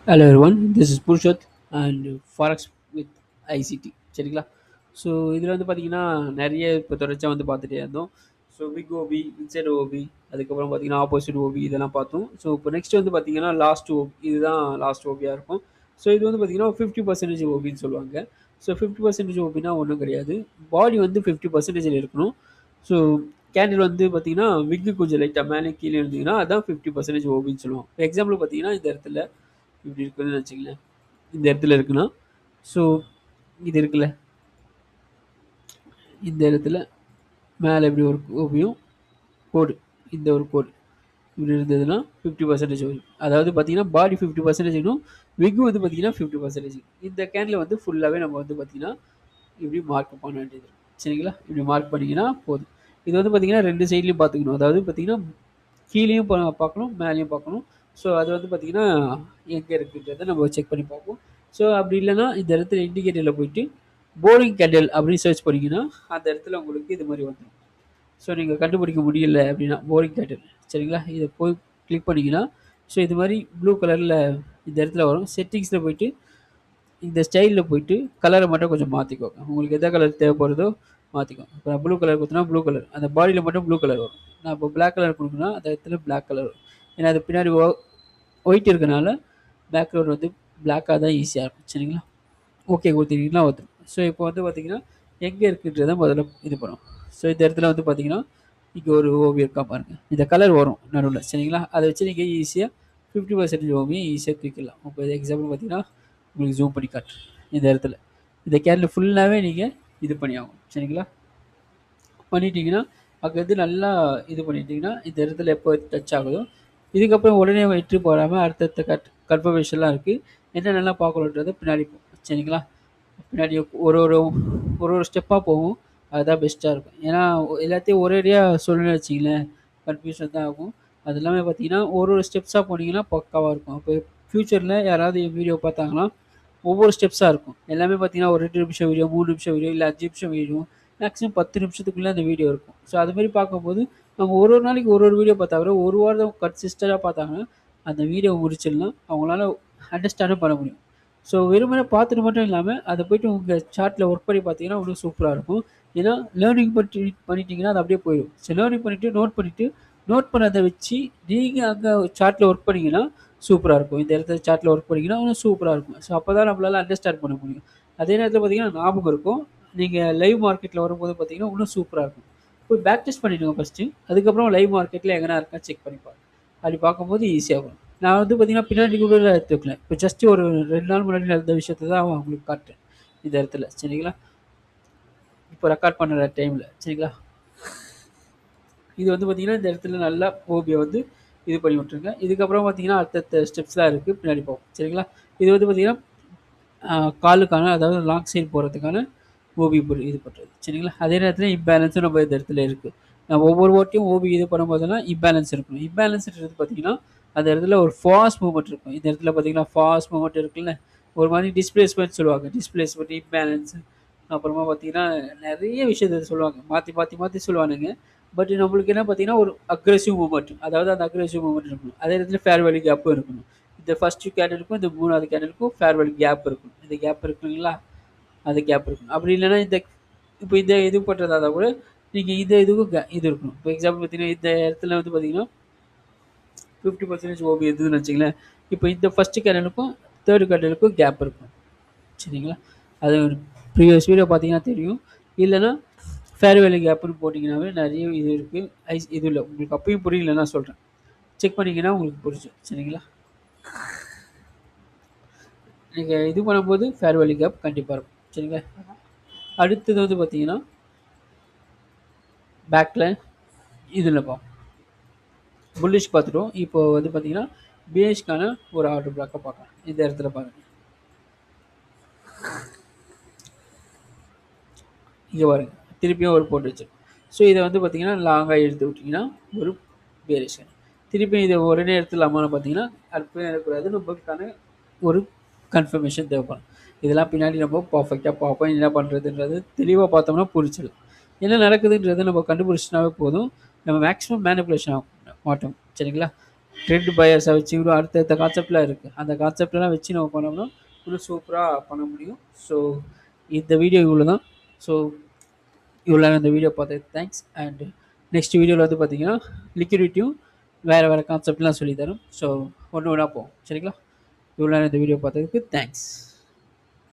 Hello everyone, this is Purushoth and Forex with ICT சரிங்களா. So இதில் வந்து பார்த்தீங்கன்னா நிறைய இப்போ தொடர்ச்சியாக வந்து பார்த்துட்டே இருந்தோம். So big OB, inside OB, அதுக்கப்புறம் பார்த்தீங்கன்னா ஆப்போசிட் ஓபி இதெல்லாம் பார்த்தோம். ஸோ இப்போ நெக்ஸ்ட் வந்து பார்த்தீங்கன்னா லாஸ்ட் ஓபி, இதுதான் லாஸ்ட் ஓபியாக இருக்கும். ஸோ இது வந்து பார்த்தீங்கன்னா 50% ஓபின்னு சொல்லுவாங்க. ஸோ 50% ஓபினா ஒன்றும் கிடையாது, பாடி வந்து 50% இருக்கணும். ஸோ கேண்டில் வந்து பார்த்தீங்கன்னா விக்கு கொஞ்சம் லைட்டாக மேலே கீழே இருந்தீங்கன்னா அதான் 50% ஓபின்னு சொல்லுவோம். எக்ஸாம்பிள் பார்த்தீங்கன்னா இந்த இடத்துல இப்படி இருக்குன்னு வச்சுங்களேன், இந்த இடத்துல இருக்குன்னா, ஸோ இது இருக்குல்ல, இந்த இடத்துல மேலே இப்படி ஒரு ஓவியம் கோடு, இந்த ஒரு கோடு இப்படி இருந்ததுன்னா 50% வரும். அதாவது பார்த்தீங்கன்னா பாடி 50% இருக்கணும், விக் வந்து பார்த்தீங்கன்னா 50%. இந்த கேனில் வந்து ஃபுல்லாகவே நம்ம வந்து பார்த்தீங்கன்னா இப்படி மார்க் பண்ண வேண்டியது சரிங்களா. இப்படி மார்க் பண்ணிங்கன்னா போதும். இது வந்து பார்த்தீங்கன்னா ரெண்டு சைட்லையும் பார்த்துக்கணும். அதாவது பார்த்தீங்கன்னா கீழேயும் பார்க்கணும், மேலேயும் பார்க்கணும். ஸோ அது வந்து பார்த்தீங்கன்னா எங்கே இருக்குன்றதை நம்ம செக் பண்ணி பார்ப்போம். ஸோ அப்படி இல்லைன்னா இந்த இடத்துல இண்டிகேட்டரில் போயிட்டு போரிங் கேண்டில் அப்படின்னு சர்ச் பண்ணிங்கன்னா அந்த இடத்துல உங்களுக்கு இது மாதிரி வந்துடும். ஸோ நீங்கள் கண்டுபிடிக்க முடியல அப்படின்னா போரிங் கேண்டில் சரிங்களா, இதை போய் கிளிக் பண்ணிங்கன்னா ஸோ இது மாதிரி ப்ளூ கலரில் இந்த இடத்துல வரும். செட்டிங்ஸில் போயிட்டு இந்த ஸ்டைலில் போயிட்டு கலரை மட்டும் கொஞ்சம் மாற்றிக்கோங்க. உங்களுக்கு எந்த கலர் தேவைப்படுறதோ மாற்றிக்கோங்க. இப்போ நான் ப்ளூ கலர் கொடுத்தனா ப்ளூ கலர், அந்த பாடியில் மட்டும் ப்ளூ கலர் வரும். நான் இப்போ பிளாக் கலர் கொடுக்குன்னா அந்த இடத்துல பிளாக் கலர் வரும். ஏன்னா அது பின்னாடி ஒயிட் இருக்கனால பேக்ரவுண்ட் வந்து பிளாக்காக தான் ஈஸியாக இருக்கும் சரிங்களா. ஓகே கொடுத்துட்டீங்கன்னா வந்துடும். ஸோ இப்போ வந்து பார்த்தீங்கன்னா எங்கே இருக்குன்றதை முதல்ல இது பண்ணும். ஸோ இந்த இடத்துல வந்து பார்த்தீங்கன்னா இங்கே ஒரு ஓவியம் இருக்கா பாருங்கள், இந்த கலர் வரும் நடுவில் சரிங்களா. அதை வச்சு நீங்கள் ஈஸியாக 50% ஓவியம் ஈஸியாக தூக்கிடலாம். இப்போ எக்ஸாம்பிள் பார்த்தீங்கன்னா உங்களுக்கு ஜூம் பண்ணி காட்டுறேன். இந்த இடத்துல இந்த கேரில் ஃபுல்லாகவே நீங்கள் இது பண்ணி ஆகும் சரிங்களா. பண்ணிட்டீங்கன்னா அங்கேருந்து நல்லா இது பண்ணிட்டீங்கன்னா இந்த இடத்துல எப்போ டச் ஆகுதோ இதுக்கப்புறம் உடனே வெற்றி போடாமல் அடுத்தடுத்த கன்ஃபர்மேஷன்லாம் இருக்குது. என்னென்னலாம் பார்க்கணுன்றதை பின்னாடி சரிங்களா. பின்னாடி ஒரு ஒரு ஒரு ஒரு ஸ்டெப்பாக போகும், அதுதான் பெஸ்ட்டாக இருக்கும். ஏன்னா எல்லாத்தையும் ஒரேடியாக சொல்லணும்னு வச்சிங்களேன் கன்ஃபியூஷன் தான் ஆகும். அது எல்லாமே பார்த்தீங்கன்னா ஒரு ஒரு ஸ்டெப்ஸாக போனீங்கன்னா பக்காவாக இருக்கும். இப்போ ஃப்யூச்சரில் யாராவது என் வீடியோ பார்த்தாங்கன்னா ஒவ்வொரு ஸ்டெப்ஸாக இருக்கும். எல்லாமே பார்த்தீங்கன்னா ஒரு 2 நிமிஷம் வீடியோ, 3 நிமிஷம் வீடியோ, இல்லை 5 நிமிஷம் வீடியோ, மேக்ஸிமம் 10 நிமிஷத்துக்குள்ளே அந்த வீடியோ இருக்கும். ஸோ அதுமாரி பார்க்கும்போது அவங்க ஒரு ஒரு நாளைக்கு ஒரு ஒரு வீடியோ பார்த்தா கூட ஒரு வாரம் கன்சிஸ்டண்டாக பார்த்தாங்கன்னா அந்த வீடியோ முடிச்சிடலாம், அவங்களால அண்டர்ஸ்டாண்டும் பண்ண முடியும். ஸோ வெறுமனே பார்த்துட்டு மட்டும் இல்லாமல் அதை போய்ட்டு உங்கள் சார்ட்டில் ஒர்க் பண்ணி பார்த்தீங்கன்னா இன்னும் சூப்பராக இருக்கும். ஏன்னா லேர்னிங் பண்ணிட்டீங்கன்னா அது அப்படியே போயிடும். ஸோ லேர்னிங் பண்ணிவிட்டு நோட் பண்ணதை வச்சு நீங்கள் அங்கே சார்ட்டில் ஒர்க் பண்ணிங்கன்னா சூப்பராக இருக்கும். இந்த இடத்துல சார்ட்டில் ஒர்க் பண்ணிங்கன்னா இன்னும் சூப்பராக இருக்கும். ஸோ அப்போ தான் நம்மளால் அண்டர்ஸ்டாண்ட் பண்ண முடியும். அதே நேரத்தில் பார்த்தீங்கன்னா ஞாபகம் இருக்கும். நீங்கள் லைவ் மார்க்கெட்டில் வரும்போது பார்த்தீங்கன்னா இன்னும் சூப்பராக இருக்கும். போய் பேக் டெஸ்ட் பண்ணிவிடுங்க ஃபஸ்ட்டு, அதுக்கப்புறம் லைவ் மார்க்கெட்டில் எங்கன்னா இருக்கா செக் பண்ணி பாருங்க. அப்படி பார்க்கும்போது ஈஸியாக வரும். நான் வந்து பார்த்தீங்கன்னா பின்னாடி கூட எடுத்துக்கல, இப்போ ஜஸ்ட் ஒரு 2 நாள் முன்னாடி நடந்த விஷயத்த தான் உங்களுக்கு காட்டுறேன் இந்த இடத்துல சரிங்களா. இப்போ ரெக்கார்ட் பண்ணுற டைமில் சரிங்களா. இது வந்து பார்த்தீங்கன்னா இந்த இடத்துல நல்லா ஓபியை வந்து இது பண்ணி விட்ருங்க. இதுக்கப்புறம் பார்த்தீங்கன்னா அடுத்தடுத்த ஸ்டெப்ஸ்லாம் இருக்குது, பின்னாடி போகும் சரிங்களா. இது வந்து பார்த்தீங்கன்னா காலுக்கான, அதாவது லாங் சைடு போகிறதுக்கான ஓபி இது பண்ணுறது சரிங்களா. அதே நேரத்தில் இம்பேலன்ஸும் நம்ம இந்த இடத்துல இருக்குது. நம்ம ஒவ்வொரு ஓட்டியும் ஓபி இது பண்ணும்போதெல்லாம் இம்பேலன்ஸ் இருக்கணும். இம்பேலன்ஸ்ன்றது பார்த்தீங்கன்னா அந்த இடத்துல ஒரு ஃபாஸ்ட் மூவ்மெண்ட் இருக்கும். இந்த இடத்துல பார்த்தீங்கன்னா ஃபாஸ்ட் மூவ்மெண்ட் இருக்குல்ல, ஒரு மாதிரி டிஸ்பிளேஸ்மெண்ட் சொல்லுவாங்க, டிஸ்பிளேஸ்மெண்ட், இம்பேலன்ஸ், அப்புறமா பார்த்தீங்கன்னா நிறைய விஷயத்தை சொல்லுவாங்க, மாற்றி மாற்றி மாற்றி சொல்லுவானுங்க. பட் நம்மளுக்கு என்ன பார்த்தீங்கன்னா ஒரு அக்ரெசிவ் மூவ்மெண்ட், அதாவது அந்த அக்ரெசிவ் மூவ்மெண்ட் இருக்கணும். அதே இடத்துல ஃபேர் வேல்யூ கேப்பும் இருக்கணும். இந்த ஃபஸ்ட்டு கேண்டலுக்கும் இந்த மூணாவது கேண்டலுக்கும் ஃபேர் வேல்யூ கேப் இருக்கும். இந்த கேப் இருக்குங்களா, அது கேப் இருக்கும். அப்படி இல்லைன்னா இந்த இப்போ இந்த இது பண்ணுறதா இருந்தால் கூட நீங்கள் இந்த இதுக்கும் இது இருக்கணும். இப்போ எக்ஸாம்பிள் பார்த்தீங்கன்னா இந்த இடத்துல வந்து பார்த்தீங்கன்னா 50% ஓபி எதுன்னு வச்சிங்களேன். இப்போ இந்த ஃபஸ்ட்டு கேண்டலுக்கும் தேர்டு கேண்டலுக்கும் கேப் இருக்கும் சரிங்களா. அது ப்ரீவியஸ் வீடியோ பார்த்தீங்கன்னா தெரியும். இல்லைன்னா ஃபேர் வேல்யூ கேப்னு போட்டிங்கன்னாவே நிறைய இது இருக்குது. இது இல்லை உங்களுக்கு அப்பயும் புரியல, நான் சொல்கிறேன், செக் பண்ணிங்கன்னா உங்களுக்கு புரிஞ்சு சரிங்களா. நீங்கள் இது பண்ணும்போது ஃபேர் வேல்யூ கேப் கண்டிப்பாக இருக்கும் சரிங்களா. அடுத்தது வந்து பார்த்தீங்கன்னா பேக்கில் இதில் புல்லிஷ் பார்த்துட்டோம். இப்போ வந்து பார்த்தீங்கன்னா பிஹெச்க்கான ஒரு ஆர்டர் பிளாக்கை பார்க்கலாம். இந்த இடத்துல பாருங்கள், இங்கே பாருங்க, திருப்பியும் ஒரு போட்டு வச்சிருக்கோம். ஸோ இதை வந்து பார்த்தீங்கன்னா லாங்காக எடுத்து விட்டிங்கன்னா ஒரு வேரியேஷன். திருப்பியும் இதை ஒரே நேரத்தில் அம்மாவை பார்த்தீங்கன்னா அடுப்பே இருக்கக்கூடாது, நம்மளுக்கான ஒரு கன்ஃபர்மேஷன் தேவைப்படும். இதெல்லாம் பின்னாடி நம்ம பர்ஃபெக்டாக பார்ப்போம். என்ன பண்ணுறதுன்றது தெளிவாக பார்த்தோம்னா புரிச்சிடலாம். என்ன நடக்குதுன்றதை நம்ம கண்டுபிடிச்சினாவே போதும், நம்ம மேக்ஸிமம் மேனிப்புலேஷன் ஆகும் மாட்டோம் சரிங்களா. ட்ரெண்ட் பையர்ஸை வச்சு இன்னும் அடுத்தடுத்த கான்செப்ட்லாம் இருக்குது. அந்த கான்செப்ட்லாம் வச்சு நம்ம பண்ணோம்னா இன்னும் சூப்பராக பண்ண முடியும். ஸோ இந்த வீடியோ இவ்வளோ தான். ஸோ இவ்வளோ நேரம் இந்த வீடியோ பார்த்ததுக்கு தேங்க்ஸ். அண்ட் நெக்ஸ்ட் வீடியோவில் வந்து பார்த்தீங்கன்னா லிக்விடிட்டியும் வேறு வேறு கான்செப்ட்லாம் சொல்லித்தரும். ஸோ ஒன்று ஒன்றா போகும். சரிங்களா? இவ்வளோ நேரம் இந்த வீடியோ பார்த்ததுக்கு தேங்க்ஸ்.